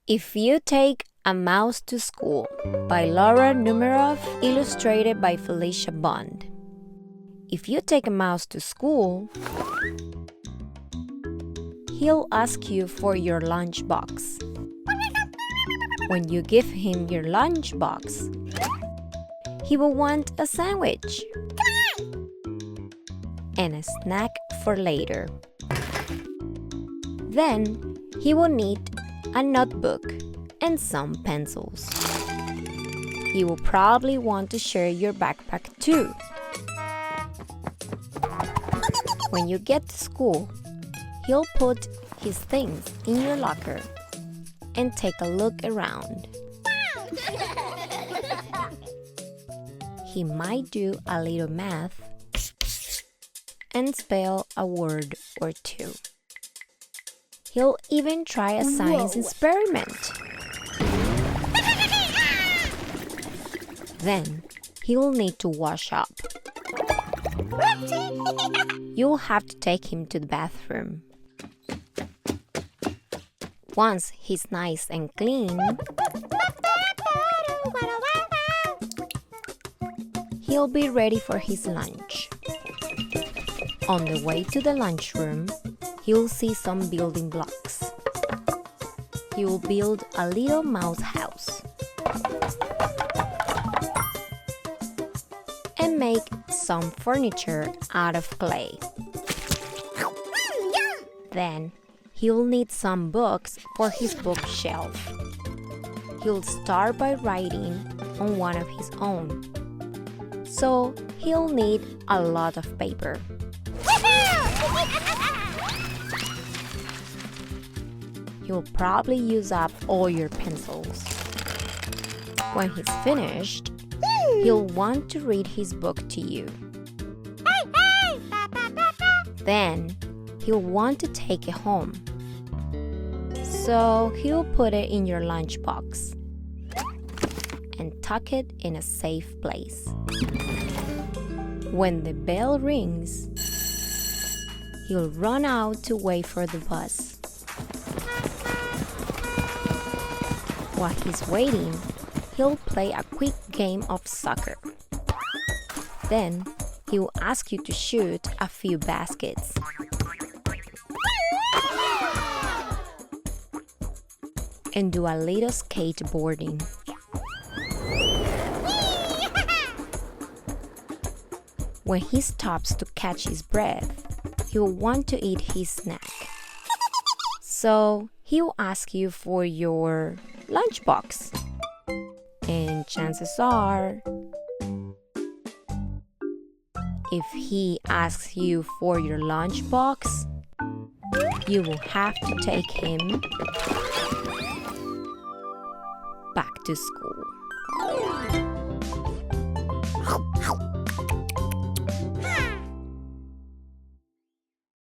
If You Take a Mouse to School by Laura Numeroff, illustrated by Felicia Bond. If you take a mouse to school, he'll ask you for your lunchbox. When you give him your lunchbox, he will want a sandwich and a snack for later. Then he will need a notebook and some pencils. He will probably want to share your backpack too. When you get to school, he'll put his things in your locker and take a look around. He might do a little math and spell a word or two. He'll even try a science experiment. Then he'll need to wash up. You'll have to take him to the bathroom. Once he's nice and clean, he'll be ready for his lunch. On the way to the lunchroom, he'll see some building blocks. He will build a little mouse house and make some furniture out of clay. Then he'll need some books for his bookshelf. He'll start by writing on one of his own, so he'll need a lot of paper. He'll probably use up all your pencils. When he's finished, he'll want to read his book to you. Then he'll want to take it home. So he'll put it in your lunchbox and tuck it in a safe place. When the bell rings, he'll run out to wait for the bus. While he's waiting, he'll play a quick game of soccer. Then he'll ask you to shoot a few baskets. And do a little skateboarding. When he stops to catch his breath, he'll want to eat his snack. So he'll ask you for your lunchbox. And chances are, if he asks you for your lunchbox, you will have to take him back to school.